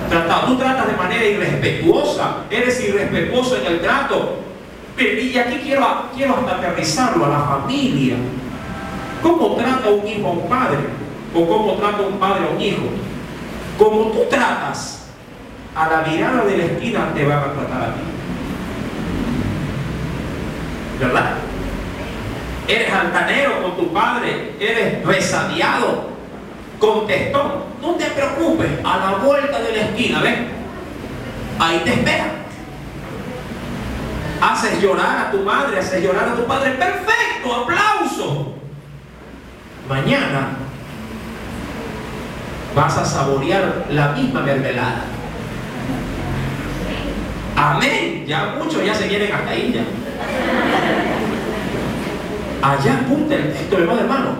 tratado. Tú tratas de manera irrespetuosa, eres irrespetuoso en el trato. Y aquí quiero hasta aterrizarlo a la familia. ¿Cómo trata un hijo a un padre? ¿O cómo trata un padre a un hijo? Como tú tratas, a la mirada de la esquina te van a tratar a ti. ¿Verdad? Eres altanero con tu padre, eres resabiado, contestón. No te preocupes, a la vuelta de la esquina, ¿ves? Ahí te espera. Haces llorar a tu madre, haces llorar a tu padre. Perfecto, aplauso. Mañana vas a saborear la misma mermelada. Amén. Ya muchos ya se quieren hasta ahí ya. Allá apunta el texto, hermano.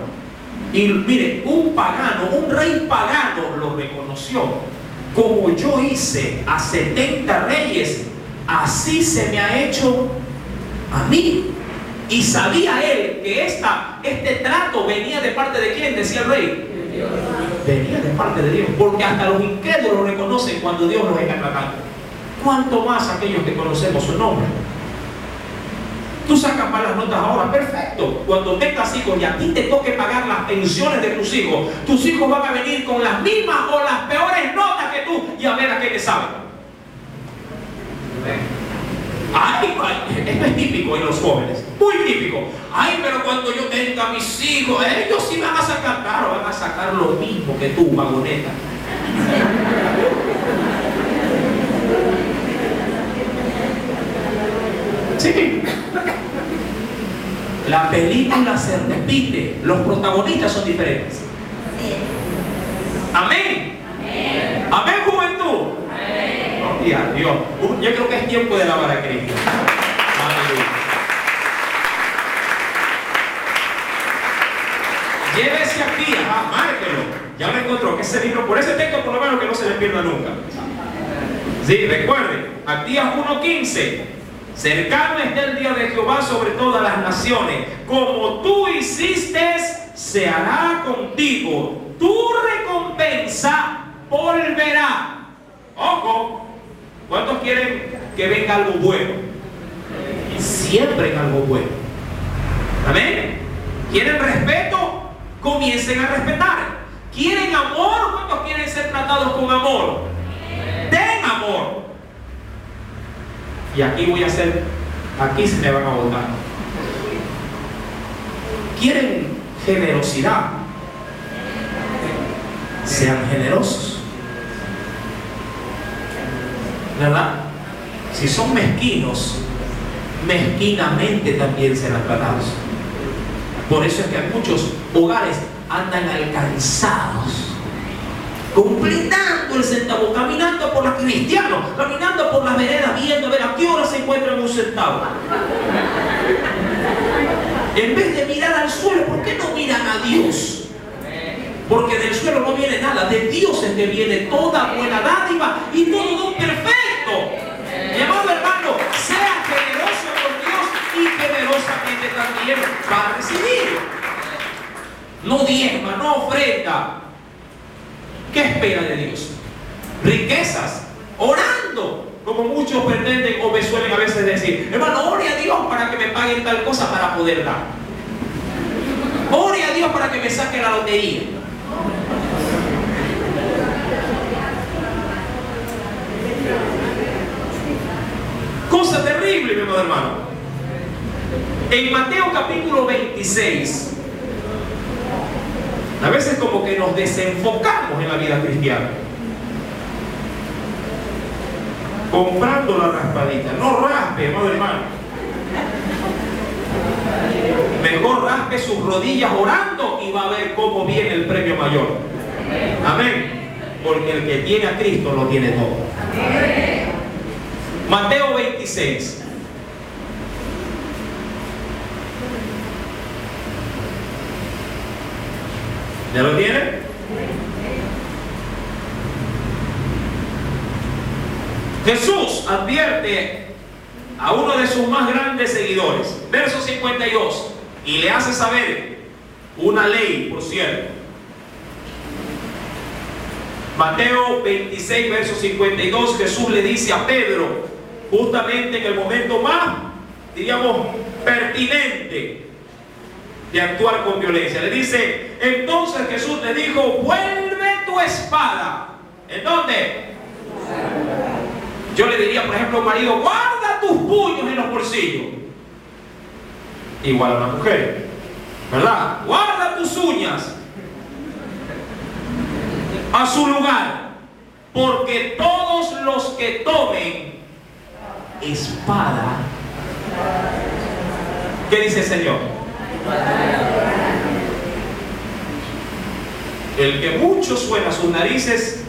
Y mire, un pagano, un rey pagano lo reconoció. Como yo hice a 70 reyes, así se me ha hecho a mí. Y sabía él que este trato venía de parte de ¿quién? Decía el rey. De Dios. Venía de parte de Dios. Porque hasta los incrédulos reconocen cuando Dios los está tratando. ¿Cuánto más aquellos que conocemos su nombre? Tú sacas malas notas ahora, perfecto. Cuando tengas hijos y a ti te toque pagar las pensiones de tus hijos van a venir con las mismas o las peores notas que tú y a ver a qué te saben. Ay, esto es típico en los jóvenes, muy típico. Ay, pero cuando yo tenga mis hijos, ellos sí van a sacar, claro, van a sacar lo mismo que tú, vagoneta. Sí. La película se repite, los protagonistas son diferentes. Amén. Amén, juventud. Gloria a Dios. Yo creo que es tiempo de alabar a Cristo. Aleluya. Llévese aquí, márquelo. Ya lo encontró, que ese libro, por ese texto por lo menos que no se le pierda nunca. Sí, recuerde, Actías 1:15. Cercano está el día de Jehová sobre todas las naciones. Como tú hiciste, se hará contigo. Tu recompensa volverá. Ojo, ¿cuántos quieren que venga algo bueno? Siempre en algo bueno. Amén. ¿Quieren respeto? Comiencen a respetar. ¿Quieren amor? ¿Cuántos quieren ser tratados con amor? Den amor. Y aquí voy a hacer, aquí se me van a votar. ¿Quieren generosidad? Sean generosos. ¿Verdad? Si son mezquinos, mezquinamente también serán tratados. Por eso es que muchos hogares andan alcanzados, completando el centavo, caminando por las cristianos, caminando por las veredas, viendo a ver a qué hora se encuentran un centavo. En vez de mirar al suelo, ¿por qué no miran a Dios? Porque del suelo no viene nada, de Dios es que viene toda buena dádiva y todo don perfecto. Mi amado hermano, sea generoso con Dios y generosamente también va a recibir. No diezma, no ofrenda. ¿Qué espera de Dios? Riquezas, orando, como muchos pretenden o me suelen a veces decir: hermano, ore a Dios para que me paguen tal cosa para poder dar. Ore a Dios para que me saque la lotería. Cosa terrible, mi amado hermano. En Mateo capítulo 26, a veces como que nos desenfocamos en la vida cristiana. Comprando la raspadita. No raspe, amado hermano. Mejor raspe sus rodillas orando y va a ver cómo viene el premio mayor. Amén. Porque el que tiene a Cristo lo tiene todo. Mateo 26. ¿Ya lo tiene? Jesús advierte a uno de sus más grandes seguidores, verso 52, y le hace saber una ley, por cierto. Mateo 26, verso 52, Jesús le dice a Pedro, justamente en el momento más, diríamos, pertinente de actuar con violencia. Le dice, entonces Jesús le dijo, vuelve tu espada. ¿En dónde? Yo le diría, por ejemplo, a un marido, guarda tus puños en los bolsillos. Igual a una mujer, ¿verdad? Guarda tus uñas a su lugar, porque todos los que tomen espada, ¿qué dice el Señor? El que mucho suena sus narices,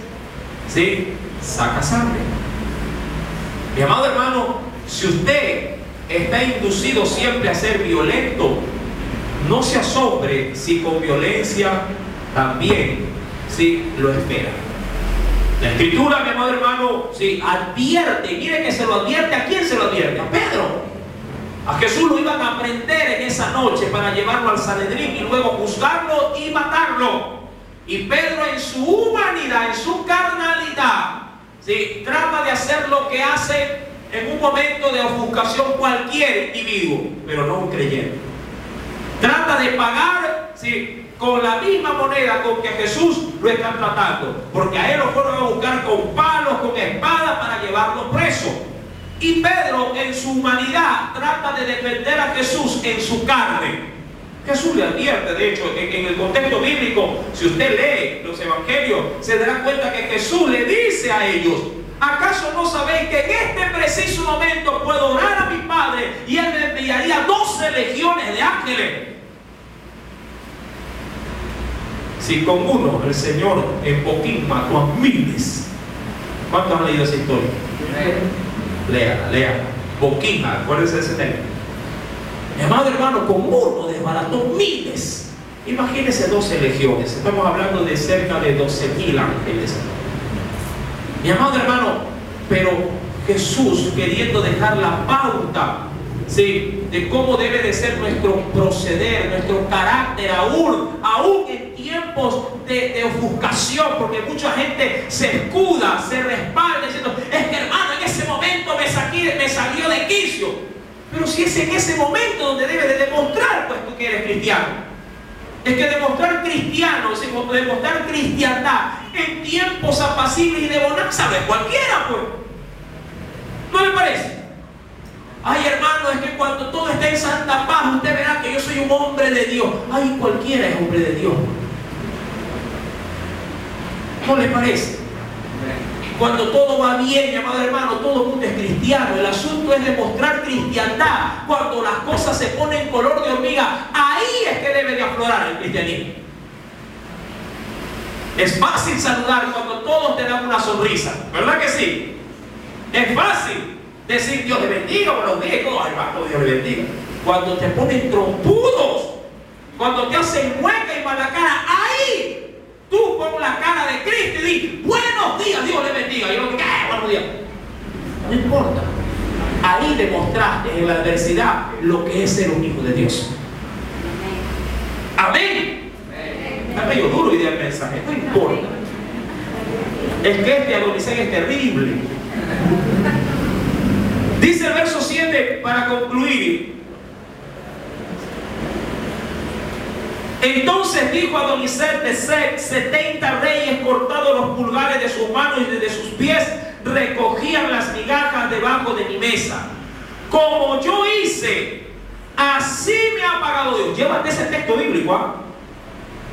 ¿sí?, saca sangre. Mi amado hermano, si usted está inducido siempre a ser violento, no se asombre si con violencia también, sí, lo espera. La Escritura, mi amado hermano, sí, advierte. Mire que se lo advierte. ¿A quién se lo advierte? A Pedro. A Jesús lo iban a prender en esa noche para llevarlo al Sanedrín y luego juzgarlo y matarlo. Y Pedro, en su humanidad, en su carnalidad, sí, trata de hacer lo que hace en un momento de ofuscación cualquier individuo, pero no un creyente. Trata de pagar, sí, con la misma moneda con que a Jesús lo están tratando, porque a él lo fueron a buscar con palos, con espadas para llevarlo preso. Y Pedro en su humanidad trata de defender a Jesús en su carne. Jesús le advierte, de hecho, en el contexto bíblico, si usted lee los evangelios, se dará cuenta que Jesús le dice a ellos: ¿acaso no sabéis que en este preciso momento puedo orar a mi Padre y Él me enviaría 12 legiones de ángeles? Si con uno el Señor en Boquín mató a miles. ¿Cuántos han leído esa historia? Lea. Boquín, acuérdense de ese tema. Mi amado hermano, con uno desbarató miles. Imagínense 12 legiones. Estamos hablando de cerca de 12.000 ángeles. Mi amado hermano, pero Jesús queriendo dejar la pauta, ¿sí?, de cómo debe de ser nuestro proceder, nuestro carácter, aún en tiempos de ofuscación, porque mucha gente se escuda, se respalda diciendo: es que hermano, en ese momento me salió de quicio. Pero si es en ese momento donde debes de demostrar, pues, tú que eres cristiano. Es que demostrar cristiano, es demostrar cristiandad en tiempos apacibles y de bonanza no es cualquiera, pues. ¿No le parece? Ay, hermano, es que cuando todo esté en santa paz, usted verá que yo soy un hombre de Dios. Ay, cualquiera es hombre de Dios. ¿No le parece? Cuando todo va bien, mi amado hermano, todo el mundo es cristiano. El asunto es demostrar cristiandad. Cuando las cosas se ponen color de hormiga, ahí es que debe de aflorar el cristianismo. Es fácil saludar cuando todos te dan una sonrisa, ¿verdad que sí? Es fácil decir Dios le bendiga, buenos días, ay, hermano, Dios le bendiga. Cuando te ponen trompudos, cuando te hacen hueca y mala cara, ahí tú pon la cara de Cristo y di: buenos días, Dios le bendiga. Y yo digo: buenos días. No importa. Ahí demostraste en la adversidad lo que es ser un hijo de Dios. Amén. Está medio duro hoy día el mensaje. No importa. Es que este Adonizén es terrible. Dice el verso 7 para concluir: entonces dijo Adonisedec de 70 reyes, cortados los pulgares de sus manos y de sus pies, recogían las migajas debajo de mi mesa. Como yo hice, así me ha pagado Dios. Llévate ese texto bíblico, ¿eh?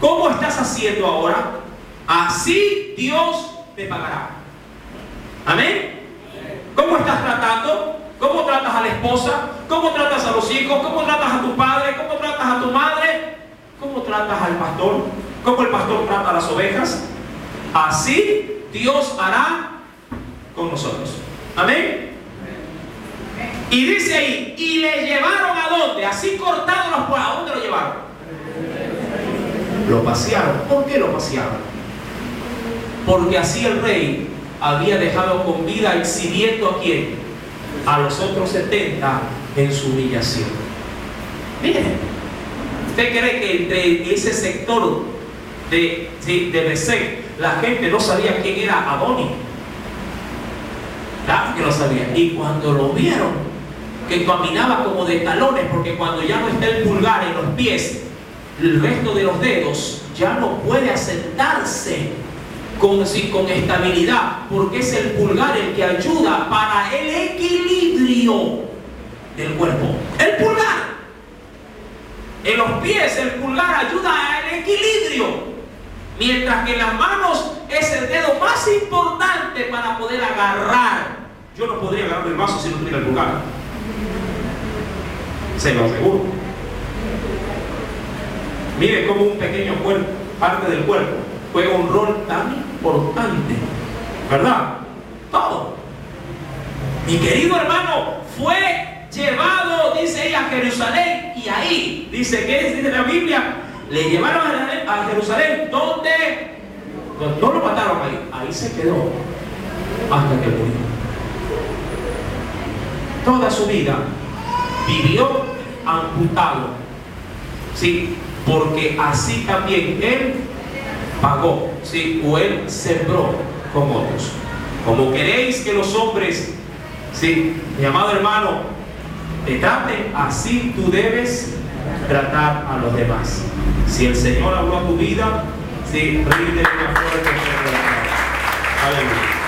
¿Cómo estás haciendo ahora? Así Dios te pagará. Amén. ¿Cómo estás tratando? ¿Cómo tratas a la esposa? ¿Cómo tratas a los hijos? ¿Cómo tratas a tu padre? ¿Cómo tratas a tu madre? ¿Cómo tratas al pastor? ¿Cómo el pastor trata a las ovejas? Así Dios hará con nosotros. Amén. Y dice ahí: y le llevaron ¿a dónde? Así cortados los pueblos. ¿A dónde lo llevaron? Lo pasearon. ¿Por qué lo pasearon? Porque así el rey había dejado con vida, exhibiendo ¿a quién? A los otros 70 en su humillación. Miren, ¿usted cree que entre ese sector de Besek la gente no sabía quién era Adoni? Claro que lo sabía. Y cuando lo vieron, que caminaba como de talones, porque cuando ya no está el pulgar en los pies, el resto de los dedos ya no puede asentarse con estabilidad, porque es el pulgar el que ayuda para el equilibrio del cuerpo. El pulgar. En los pies el pulgar ayuda al equilibrio, mientras que en las manos es el dedo más importante para poder agarrar. Yo no podría agarrar el vaso si no tuviera el pulgar. Se lo aseguro. Mire cómo un pequeño parte del cuerpo juega un rol tan importante, ¿verdad? Todo. Mi querido hermano fue llevado, dice ella, a Jerusalén, y ahí, dice que dice la Biblia, le llevaron a Jerusalén, donde no lo mataron ahí se quedó hasta que murió. Toda su vida vivió amputado, ¿sí? Porque así también él pagó, ¿sí? O él sembró con otros. Como queréis que los hombres, ¿sí?, mi amado hermano, te traten, así tú debes tratar a los demás. Si el Señor habló a tu vida, sí, ríndele una fuerte. Aleluya.